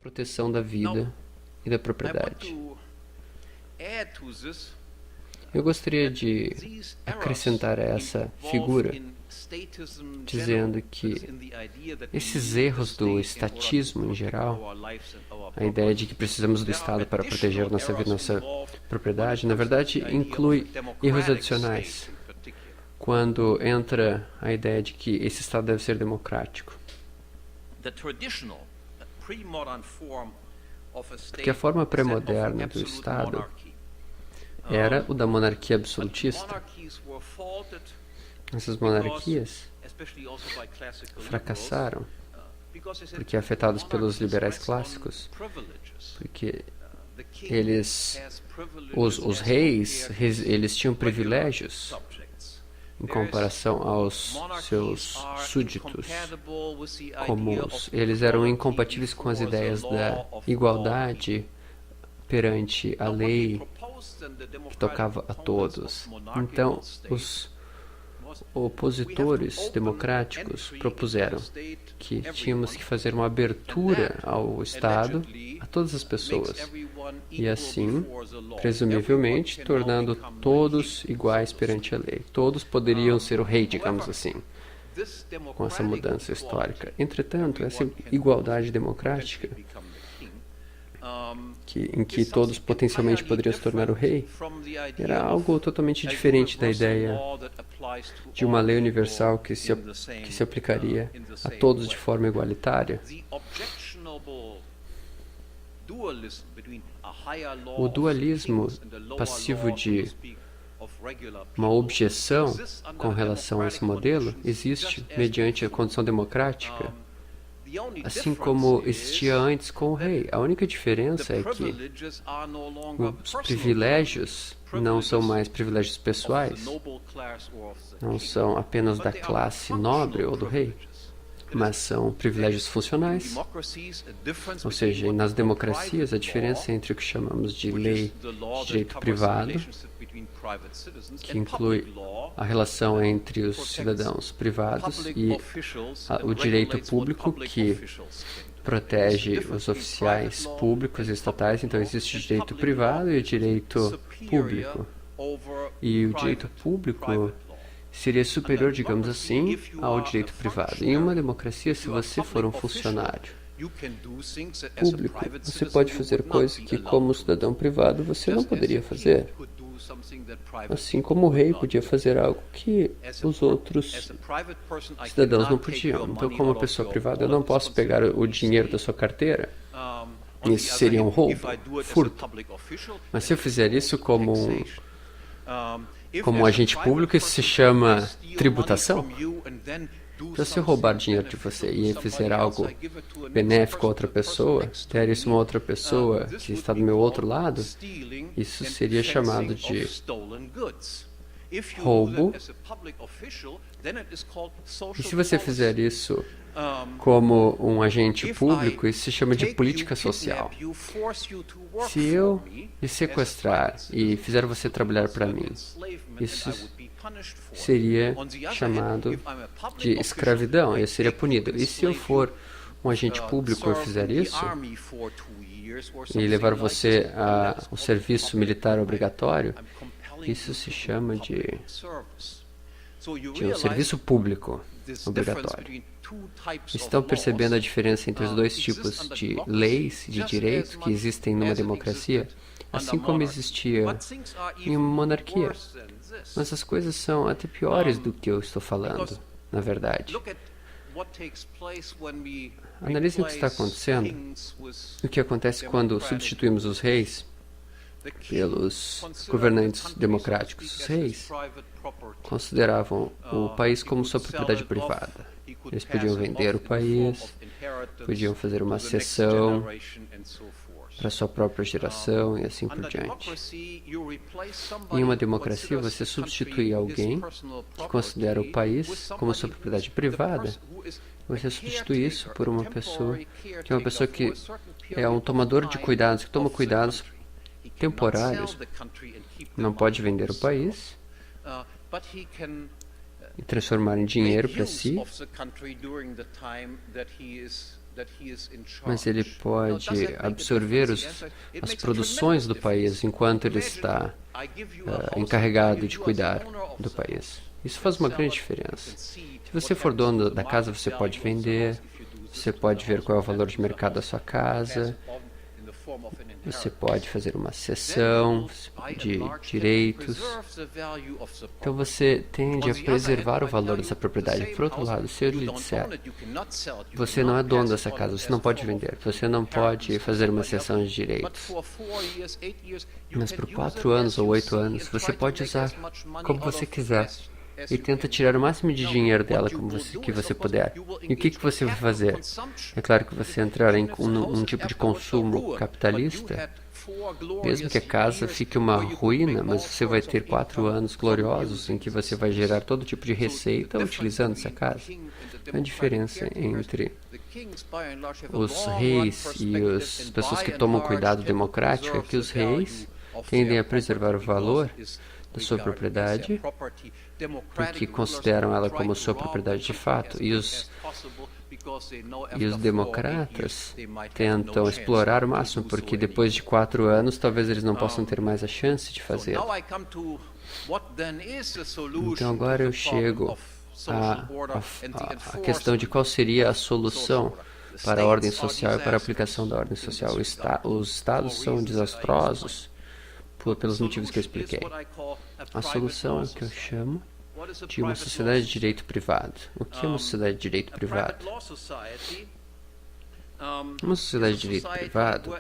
proteção da vida e da propriedade. Eu gostaria de acrescentar a essa figura, dizendo que esses erros do estatismo em geral, a ideia de que precisamos do Estado para proteger nossa vida e nossa propriedade, na verdade inclui erros adicionais, quando entra a ideia de que esse Estado deve ser democrático. Porque a forma pré-moderna do Estado era o da monarquia absolutista. Essas monarquias fracassaram porque afetados pelos liberais clássicos, porque os reis, eles tinham privilégios em comparação aos seus súditos comuns. Eles eram incompatíveis com as ideias da igualdade perante a lei que tocava a todos. Então, os opositores democráticos propuseram que tínhamos que fazer uma abertura ao Estado a todas as pessoas e assim, presumivelmente, tornando todos iguais perante a lei. Todos poderiam ser o rei, digamos assim, com essa mudança histórica. Entretanto, essa igualdade democrática, em que todos potencialmente poderiam se tornar o rei, era algo totalmente diferente da ideia de uma lei universal que se aplicaria a todos de forma igualitária. O dualismo passivo de uma objeção com relação a esse modelo existe mediante a condição democrática, assim como existia antes com o rei. A única diferença é que os privilégios não são mais privilégios pessoais, não são apenas da classe nobre ou do rei, mas são privilégios funcionais. Ou seja, nas democracias, a diferença entre o que chamamos de lei de direito privado, que inclui a relação entre os cidadãos privados, e o direito público, que protege os oficiais públicos e estatais. Então, existe o direito privado e o direito público. E o direito público seria superior, digamos assim, ao direito privado. Em uma democracia, se você for um funcionário público, você pode fazer coisas que, como cidadão privado, você não poderia fazer. Assim como o rei podia fazer algo que os outros cidadãos não podiam. Então, como pessoa privada, eu não posso pegar o dinheiro da sua carteira. Isso seria um roubo, furto. Mas se eu fizer isso como um agente público, isso se chama tributação. Então, se eu roubar dinheiro de você e fizer algo benéfico a outra pessoa, der isso a uma outra pessoa que está do meu outro lado, isso seria chamado de roubo. E se você fizer isso como um agente público, isso se chama de política social. Se eu lhe sequestrar e fizer você trabalhar para mim, isso seria chamado de escravidão, eu seria punido. E se eu for um agente público e fizer isso, e levar você ao serviço militar obrigatório, isso se chama de um serviço público obrigatório. Estão percebendo a diferença entre os dois tipos de leis de direito que existem numa democracia, assim como existia em uma monarquia. Mas as coisas são até piores do que eu estou falando, na verdade. Analisem o que está acontecendo, o que acontece quando substituímos os reis pelos governantes democráticos. Os reis consideravam o país como sua propriedade privada. Eles podiam vender o país, podiam fazer uma cessão para sua própria geração e assim por diante. Em uma democracia, você substitui alguém que considera o país como sua propriedade privada. Você substitui isso por uma pessoa que é um tomador de cuidados, que toma cuidados temporários. Não pode vender o país e transformar em dinheiro para si mas ele pode absorver as produções do país enquanto ele está encarregado de cuidar do país. Isso faz uma grande diferença. Se você for dono da casa, você pode vender, você pode ver qual é o valor de mercado da sua casa, você pode fazer uma cessão de direitos. Então você tende a preservar o valor dessa propriedade. Por outro lado, se eu lhe disser, você não é dono dessa casa, você não pode vender, você não pode fazer uma cessão de direitos. Mas por 4 anos ou 8 anos, você pode usar como você quiser. E tenta tirar o máximo de dinheiro dela que você puder. E o que você vai fazer? É claro que você entrará em um tipo de consumo capitalista, mesmo que a casa fique uma ruína, mas você vai ter 4 anos gloriosos em que você vai gerar todo tipo de receita utilizando essa casa. A diferença entre os reis e as pessoas que tomam cuidado democrático é que os reis tendem a preservar o valor da sua propriedade, porque consideram ela como sua propriedade de fato, e os democratas tentam explorar o máximo, porque depois de 4 anos talvez eles não possam ter mais a chance de fazê-lo. Então agora eu chego à questão de qual seria a solução para a ordem social e para a aplicação da ordem social. Os estados são desastrosos pelos motivos que eu expliquei. A solução é o que eu chamo de uma sociedade de direito privado. O que é uma sociedade de direito privado? Uma sociedade de direito privado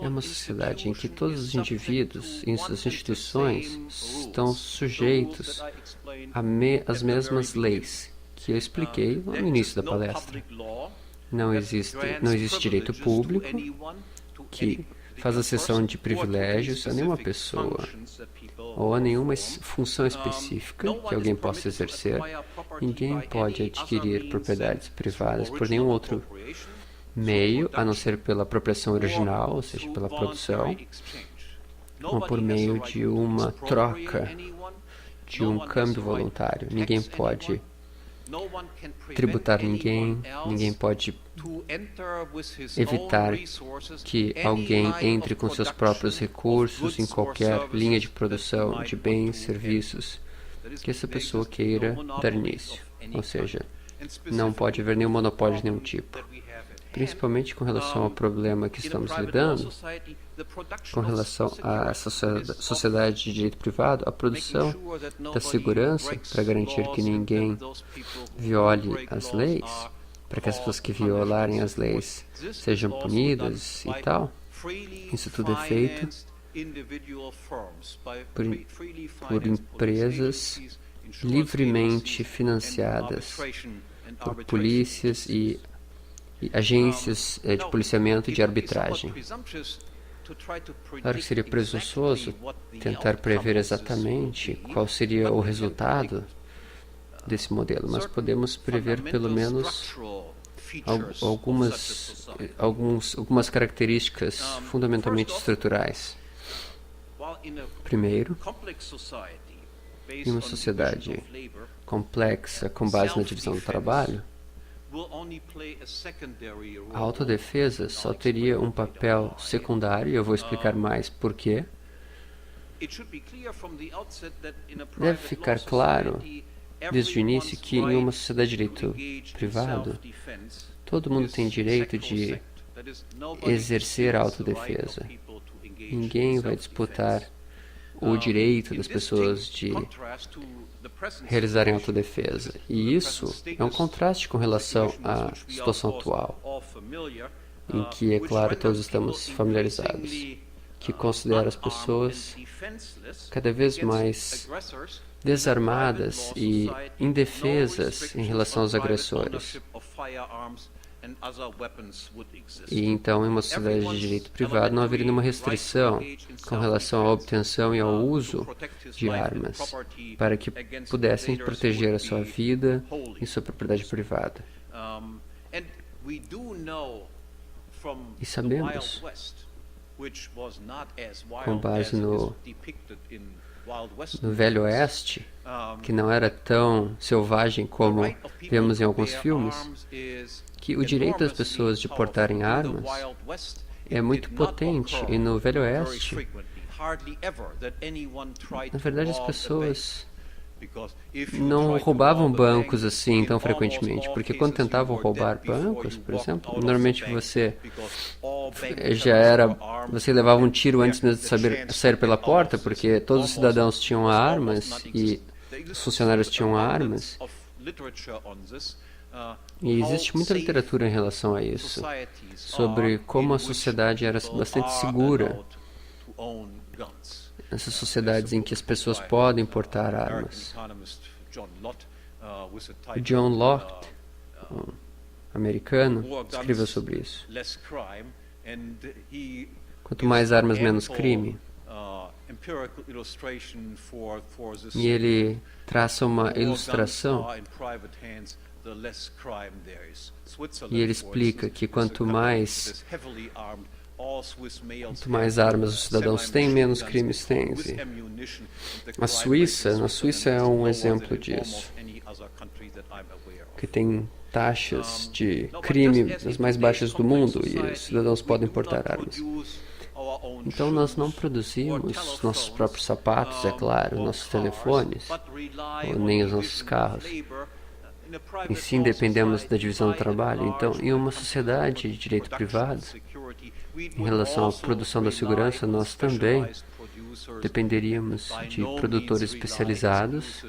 é uma sociedade em que todos os indivíduos e suas instituições estão sujeitos às mesmas leis que eu expliquei no início da palestra. Não existe direito público que faz a cessão de privilégios a nenhuma pessoa ou a nenhuma função específica que alguém possa exercer. Ninguém pode adquirir propriedades privadas por nenhum outro meio, a não ser pela apropriação original, ou seja, pela produção, ou por meio de uma troca, de um câmbio voluntário. Ninguém pode tributar ninguém pode evitar que alguém entre com seus próprios recursos em qualquer linha de produção de bens, serviços que essa pessoa queira dar início. Ou seja, não pode haver nenhum monopólio de nenhum tipo. Principalmente com relação ao problema que estamos lidando, com relação a essa sociedade de direito privado, a produção da segurança para garantir que ninguém viole as leis, para que as pessoas que violarem as leis sejam punidas e tal, isso tudo é feito por empresas livremente financiadas por polícias e agências de policiamento e de arbitragem. Claro que seria presunçoso tentar prever exatamente qual seria o resultado desse modelo, mas podemos prever pelo menos algumas características fundamentalmente estruturais. Primeiro, em uma sociedade complexa com base na divisão do trabalho, a autodefesa só teria um papel secundário, e eu vou explicar mais por quê. Deve ficar claro, desde o início, que em uma sociedade de direito privado, todo mundo tem direito de exercer a autodefesa. Ninguém vai disputar o direito das pessoas de realizarem autodefesa. E isso é um contraste com relação à situação atual, em que, é claro, todos estamos familiarizados, que considera as pessoas cada vez mais desarmadas e indefesas em relação aos agressores. E então, em uma sociedade de direito privado, não haveria nenhuma restrição com relação à obtenção e ao uso de armas, para que pudessem proteger a sua vida e sua propriedade privada. E sabemos com base no Velho Oeste, que não era tão selvagem como vemos em alguns filmes, que o direito das pessoas de portarem armas é muito potente. E no Velho Oeste, na verdade, as pessoas não roubavam bancos assim tão frequentemente, porque quando tentavam roubar bancos, por exemplo, normalmente você levava um tiro antes mesmo de sair pela porta, porque todos os cidadãos tinham armas e os funcionários tinham armas. E existe muita literatura em relação a isso, sobre como a sociedade era bastante segura. Essas sociedades em que as pessoas podem portar armas. O John Locke, um americano, escreveu sobre isso. Quanto mais armas, menos crime. E ele traça uma ilustração e ele explica que quanto mais armas os cidadãos têm, menos crimes têm. Na Suíça é um exemplo disso, que tem taxas de crime das mais baixas do mundo e os cidadãos podem portar armas. Então nós não produzimos nossos próprios sapatos, é claro, nossos telefones, ou nem os nossos carros. E sim dependemos da divisão do trabalho. Então, em uma sociedade de direito privado, em relação à produção da segurança, nós também dependeríamos de produtores especializados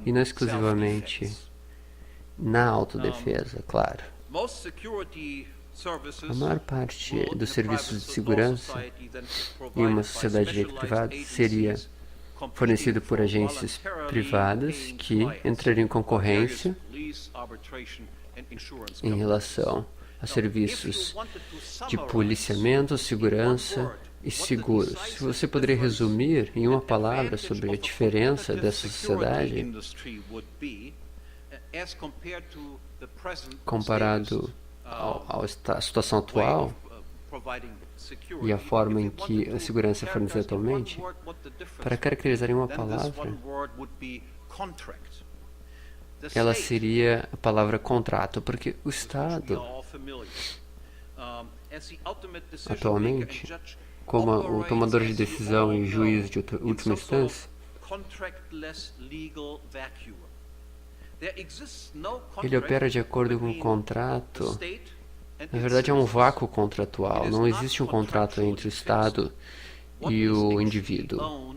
e não exclusivamente na autodefesa, claro. A maior parte dos serviços de segurança em uma sociedade de direito privado seria fornecido por agências privadas que entrariam em concorrência em relação a serviços de policiamento, segurança e seguros. Se você poderia resumir em uma palavra sobre a diferença dessa sociedade comparado à situação atual e a forma em que a segurança é fornecida atualmente, para caracterizar em uma palavra, ela seria a palavra contrato, porque o Estado, atualmente, como o tomador de decisão e juiz de última instância, ele opera de acordo com o contrato. Na verdade, é um vácuo contratual. Não existe um contrato entre o Estado e o indivíduo.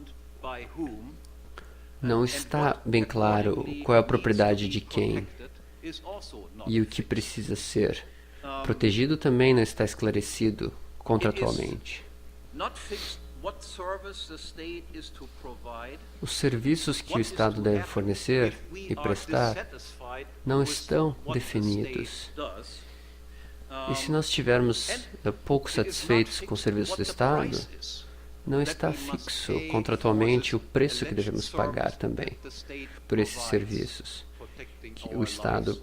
Não está bem claro qual é a propriedade de quem. E o que precisa ser protegido também não está esclarecido contratualmente. Os serviços que o Estado deve fornecer e prestar não estão definidos. E se nós estivermos pouco satisfeitos com o serviço do Estado, não está fixo contratualmente o preço que devemos pagar também por esses serviços que o Estado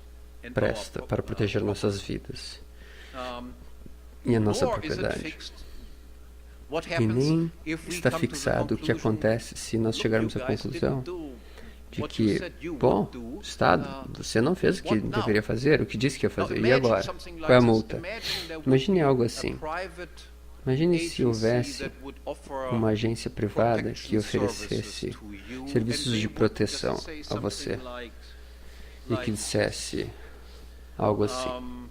presta para proteger nossas vidas e a nossa propriedade. E nem está fixado o que acontece se nós chegarmos à conclusão de que, bom, Estado, você não fez o que deveria fazer, o que disse que ia fazer, e agora? Qual é a multa? Imagine algo assim. Imagine se houvesse uma agência privada que oferecesse serviços de proteção a você e que dissesse algo assim.